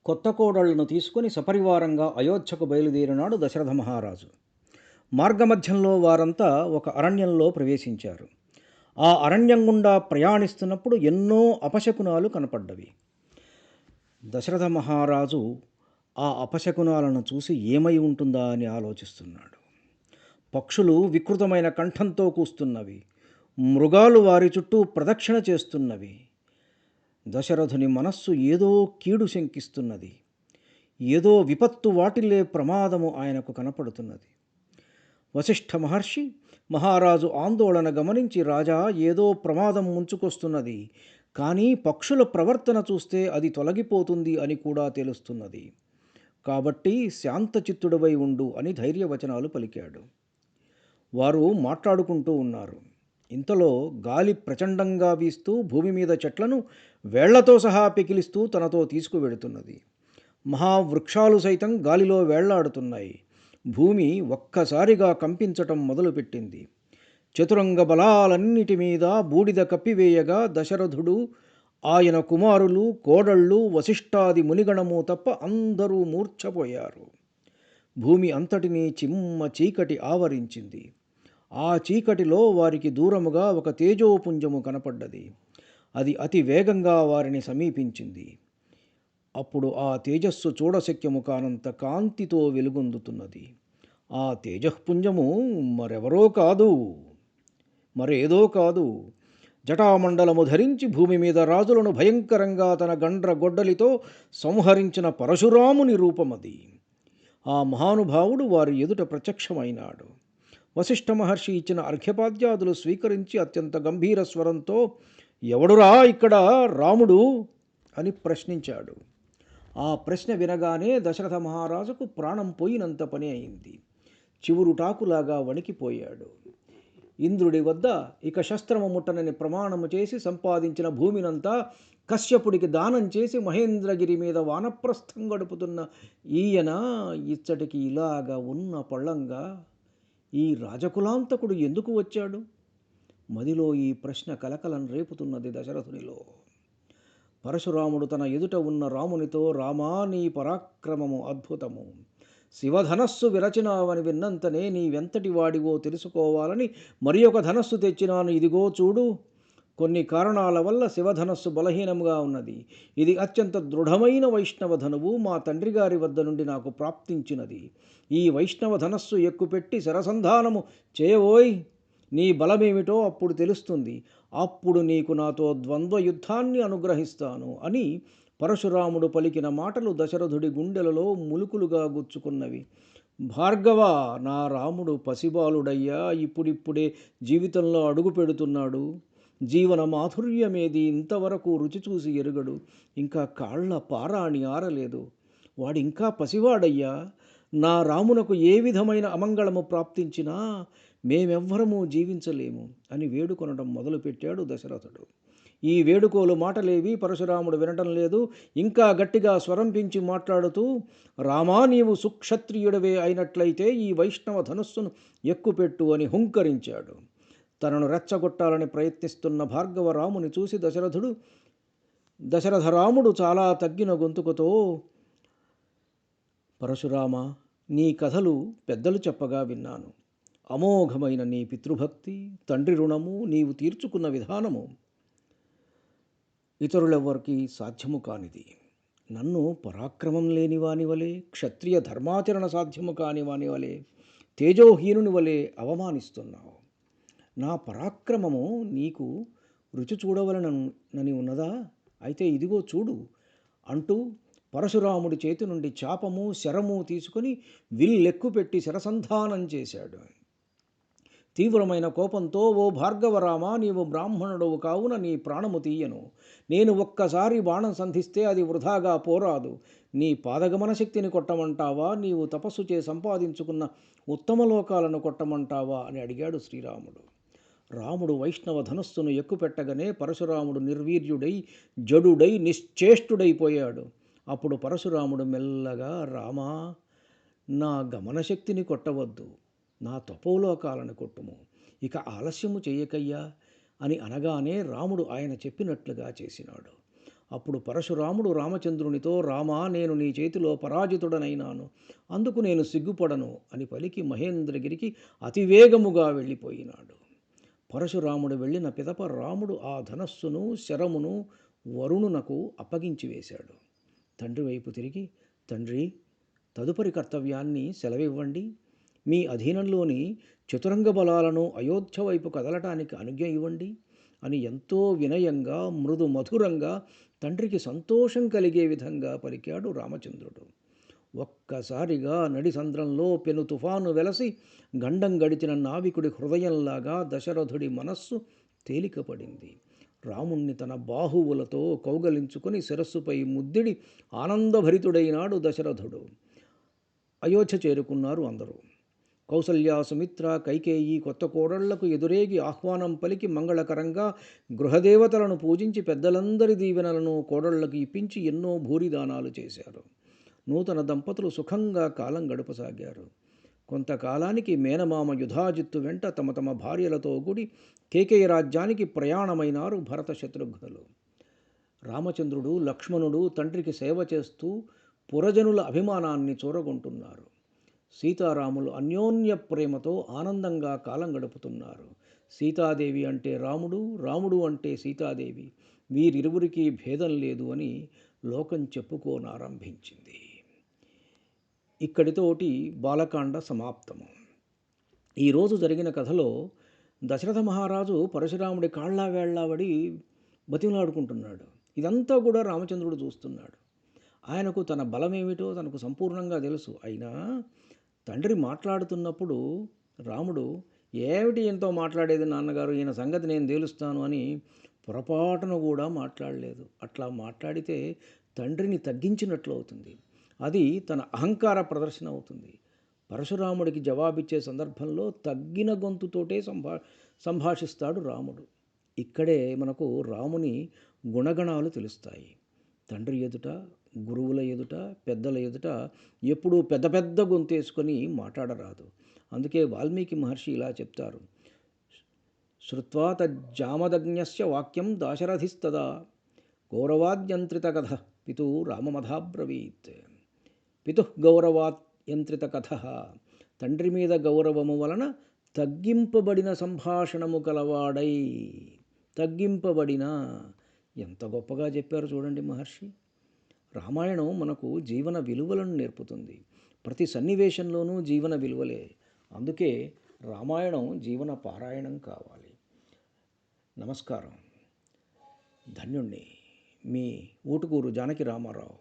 కొత్త కోడళ్లను తీసుకుని సపరివారంగా అయోధ్యకు బయలుదేరినాడు దశరథ మహారాజు. మార్గమధ్యంలో వారంతా ఒక అరణ్యంలో ప్రవేశించారు. ఆ అరణ్యం గుండా ప్రయాణిస్తున్నప్పుడు ఎన్నో అపశకునాలు కనపడ్డవి. దశరథ మహారాజు ఆ అపశకునాలను చూసి ఏమై ఉంటుందా అని ఆలోచిస్తున్నాడు. పక్షులు వికృతమైన కంఠంతో కూస్తున్నవి. మృగాలు వారి చుట్టూ ప్రదక్షిణ చేస్తున్నవి. దశరథుని మనస్సు ఏదో కీడు శంకిస్తున్నది. ఏదో విపత్తు వాటిల్లే ప్రమాదము ఆయనకు కనపడుతున్నది. వశిష్ఠ మహర్షి మహారాజు ఆందోళన గమనించి, రాజా, ఏదో ప్రమాదం ముంచుకొస్తున్నది, కానీ పక్షుల ప్రవర్తన చూస్తే అది తొలగిపోతుంది అని కూడా తెలుస్తున్నది. కాబట్టి శాంతచిత్తుడవై ఉండు అని ధైర్యవచనాలు పలికాడు. వారు మాట్లాడుకుంటూ ఉన్నారు. ఇంతలో గాలి ప్రచండంగా వీస్తూ భూమి మీద చెట్లను వేళ్లతో సహా పెకిలిస్తూ తనతో తీసుకువెడుతున్నది. మహావృక్షాలు సైతం గాలిలో వేళ్లాడుతున్నాయి. భూమి ఒక్కసారిగా కంపించటం మొదలుపెట్టింది. చతురంగ బలాలన్నిటి మీద బూడిద కప్పివేయగా దశరథుడు, ఆయన కుమారులు, కోడళ్ళు, వశిష్ఠాది మునిగణము తప్ప అందరూ మూర్ఛపోయారు. భూమి అంతటినీ చిమ్మ చీకటి ఆవరించింది. ఆ చీకటిలో వారికి దూరముగా ఒక తేజోపుంజము కనపడ్డది. అది అతి వేగంగా వారిని సమీపించింది. అప్పుడు ఆ తేజస్సు చూడశక్యము కానంత కాంతితో వెలుగొందుతున్నది. ఆ తేజఃపుంజము మరేదో కాదు, జటామండలము ధరించి భూమి మీద రాజులను భయంకరంగా తన గండ్ర గొడ్డలితో సంహరించిన పరశురాముని రూపమది. ఆ మహానుభావుడు వారి ఎదుట ప్రత్యక్షమైనాడు. వశిష్ఠ మహర్షి ఇచ్చిన అర్ఘ్యపాద్యాదులు స్వీకరించి అత్యంత గంభీర స్వరంతో, ఎవడురా ఇక్కడ రాముడు అని ప్రశ్నించాడు. ఆ ప్రశ్న వినగానే దశరథ మహారాజుకు ప్రాణం పోయినంత పని అయింది. చివురుటాకులాగా వణికిపోయాడు. ఇంద్రుడి వద్ద ఇక శస్త్రము ముట్టనని ప్రమాణము చేసి సంపాదించిన భూమినంతా కశ్యపుడికి దానం చేసి మహేంద్రగిరి మీద వానప్రస్థం గడుపుతున్న ఈయన ఇచ్చటికి ఇలాగా ఉన్న పళ్ళంగా ఈ రాజకులాంతకుడు ఎందుకు వచ్చాడు? మదిలో ఈ ప్రశ్న కలకలం రేపుతున్నది దశరథునిలో. పరశురాముడు తన ఎదుట ఉన్న రామునితో, రామా, నీ పరాక్రమము అద్భుతము. శివధనస్సు విరచినావని విన్నంతనే నీవెంతటి వాడివో తెలుసుకోవాలని మరి ఒక ధనస్సు తెచ్చినాను, ఇదిగో చూడు. కొన్ని కారణాల వల్ల శివధనస్సు బలహీనంగా ఉన్నది. ఇది అత్యంత దృఢమైన వైష్ణవ ధనువు మా తండ్రి గారి వద్ద నుండి నాకు ప్రాప్తించినది. ఈ వైష్ణవ ధనస్సు ఎక్కుపెట్టి శరసంధానము చేయవోయ్. నీ బలమేమిటో అప్పుడు తెలుస్తుంది. అప్పుడు నీకు నాతో ద్వంద్వ యుద్ధాన్ని అనుగ్రహిస్తాను అని పరశురాముడు పలికిన మాటలు దశరథుడి గుండెలలో ములుకులుగా గుచ్చుకున్నవి. భార్గవ, నా రాముడు పసిబాలుడయ్యా, ఇప్పుడిప్పుడే జీవితంలో అడుగు పెడుతున్నాడు. జీవన మాధుర్యమేది ఇంతవరకు రుచి చూసి ఎరుగడు. ఇంకా కాళ్ల పారాణి ఆరలేదు. వాడింకా పసివాడయ్యా. నా రామునకు ఏ విధమైన అమంగళము ప్రాప్తించినా మేమెవ్వరమూ జీవించలేము అని వేడుకొనడం మొదలుపెట్టాడు దశరథుడు. ఈ వేడుకోలు మాటలేవి పరశురాముడు వినటం లేదు. ఇంకా గట్టిగా స్వరం పెంచి మాట్లాడుతూ, రామా, నీవు సుక్షత్రియుడవే అయినట్లయితే ఈ వైష్ణవ ధనుస్సును ఎక్కుపెట్టు అని హుంకరించాడు. తనను రెచ్చగొట్టాలని ప్రయత్నిస్తున్న భార్గవ రాముని చూసి దశరథరాముడు చాలా తగ్గిన గొంతుకుతో, పరశురామ, నీ కథలు పెద్దలు చెప్పగా విన్నాను. అమోఘమైన నీ పితృభక్తి, తండ్రి రుణము నీవు తీర్చుకున్న విధానము ఇతరులెవ్వరికీ సాధ్యము కానిది. నన్ను పరాక్రమం లేని వాని వలె, క్షత్రియ ధర్మాచరణ సాధ్యము కాని వాని వలె, తేజోహీనుని వలె అవమానిస్తున్నావు. నా పరాక్రమము నీకు రుచి చూడవలనని ఉన్నదా? అయితే ఇదిగో చూడు అంటూ పరశురాముడి చేతి నుండి చాపము శరము తీసుకొని విల్లెక్కుపెట్టి శరసంధానం చేశాడు. తీవ్రమైన కోపంతో, ఓ భార్గవరామ, నీవు బ్రాహ్మణుడవు కావున నీ ప్రాణము తీయను. నేను ఒక్కసారి బాణం సంధిస్తే అది వృధాగా పోరాదు. నీ పాదగమన శక్తిని కొట్టమంటావా, నీవు తపస్సు చే సంపాదించుకున్న ఉత్తమ లోకాలను కొట్టమంటావా అని అడిగాడు శ్రీరాముడు. రాముడు వైష్ణవ ధనుస్సును ఎక్కుపెట్టగానే పరశురాముడు నిర్వీర్యుడై, జడుడై, నిశ్చేష్టుడైపోయాడు. అప్పుడు పరశురాముడు మెల్లగా, రామా, నా గమనశక్తిని కొట్టవద్దు, నా తపోలోకాలను కొట్టుము, ఇక ఆలస్యము చేయకయ్యా అని అనగానే రాముడు ఆయన చెప్పినట్లుగా చేసినాడు. అప్పుడు పరశురాముడు రామచంద్రునితో, రామా, నేను నీ చేతిలో పరాజితుడనైనాను, అందుకు నేను సిగ్గుపడను అని పలికి మహేంద్రగిరికి అతివేగముగా వెళ్ళిపోయినాడు. పరశురాముడు వెళ్ళిన పిదప రాముడు ఆ ధనస్సును శరమును వరుణునకు అప్పగించి వేశాడు. తండ్రి వైపు తిరిగి, తండ్రి, తదుపరి కర్తవ్యాన్ని సెలవివ్వండి. మీ అధీనంలోని చతురంగ బలాలను అయోధ్య వైపు కదలటానికి అనుజ్ఞ ఇవ్వండి అని ఎంతో వినయంగా, మృదు మధురంగా, తండ్రికి సంతోషం కలిగే విధంగా పలికాడు రామచంద్రుడు. ఒక్కసారిగా నడిసంద్రంలో పెను తుఫాను వెలసి గండం గడిచిన నావికుడి హృదయంలాగా దశరథుడి మనస్సు తేలికపడింది. రాముణ్ణి తన బాహువులతో కౌగలించుకొని శిరస్సుపై ముద్దిడి ఆనందభరితుడైనాడు దశరథుడు. అయోధ్య చేరుకున్నారు అందరూ. కౌసల్య, సుమిత్ర, కైకేయి కొత్త కోడళ్లకు ఎదురేగి ఆహ్వానం పలికి మంగళకరంగా గృహదేవతలను పూజించి పెద్దలందరి దీవెనలను కోడళ్లకు ఇప్పించి ఎన్నో భూరిదానాలు చేశారు. నూతన దంపతులు సుఖంగా కాలం గడపసాగారు. కొంతకాలానికి మేనమామ యుధాజిత్తు వెంట తమ తమ భార్యలతో కూడి కేకేయ రాజ్యానికి ప్రయాణమైనారు భరత శత్రుఘ్నులు. రామచంద్రుడు, లక్ష్మణుడు తండ్రికి సేవ చేస్తూ పురజనుల అభిమానాన్ని చూరగొంటున్నారు. సీతారాములు అన్యోన్య ప్రేమతో ఆనందంగా కాలం గడుపుతున్నారు. సీతాదేవి అంటే రాముడు, రాముడు అంటే సీతాదేవి, వీరిరువురికి భేదం లేదు అని లోకం చెప్పుకోనారంభించింది. ఇక్కడితోటి బాలకాండ సమాప్తము. ఈరోజు జరిగిన కథలో దశరథ మహారాజు పరశురాముడి కాళ్ళ వేళ్లావడి బతిమలాడుకుంటున్నాడు. ఇదంతా కూడా రామచంద్రుడు చూస్తున్నాడు. ఆయనకు తన బలమేమిటో తనకు సంపూర్ణంగా తెలుసు. అయినా తండ్రి మాట్లాడుతున్నప్పుడు రాముడు, ఏమిటి ఎంతో మాట్లాడేది నాన్నగారు, ఈయన సంగతి నేను తేలుస్తాను అని పొరపాటును కూడా మాట్లాడలేదు. అట్లా మాట్లాడితే తండ్రిని తగ్గించినట్లు అవుతుంది. అది తన అహంకార ప్రదర్శన అవుతుంది. పరశురాముడికి జవాబిచ్చే సందర్భంలో తగ్గిన గొంతుతోటే సంభాషిస్తాడు రాముడు. ఇక్కడే మనకు రాముని గుణగణాలు తెలుస్తాయి. తండ్రి ఎదుట, గురువుల ఎదుట, పెద్దల ఎదుట ఎప్పుడూ పెద్ద పెద్ద గొంతేసుకొని మాట్లాడరాదు. అందుకే వాల్మీకి మహర్షి ఇలా చెప్తారు, శ్రుత్వా తజ్జామదగ్న్యస్య వాక్యం దాశరథిస్తదా గౌరవాద్యంత్రిత కథ పితు రామమధాబ్రవీత్. పితుః గౌరవాద్యంత్రిత కథ, తండ్రి మీద గౌరవము వలన తగ్గింపబడిన సంభాషణము కలవాడై. తగ్గింపబడిన, ఎంత గొప్పగా చెప్పారు చూడండి మహర్షి. రామాయణం మనకు జీవన విలువలను నేర్పుతుంది. ప్రతి సన్నివేశంలోనూ జీవన విలువలే. అందుకే రామాయణం జీవన పారాయణం కావాలి. నమస్కారం. ధన్యుణ్ణి. మీ ఊటుకూరు జానకి రామారావు.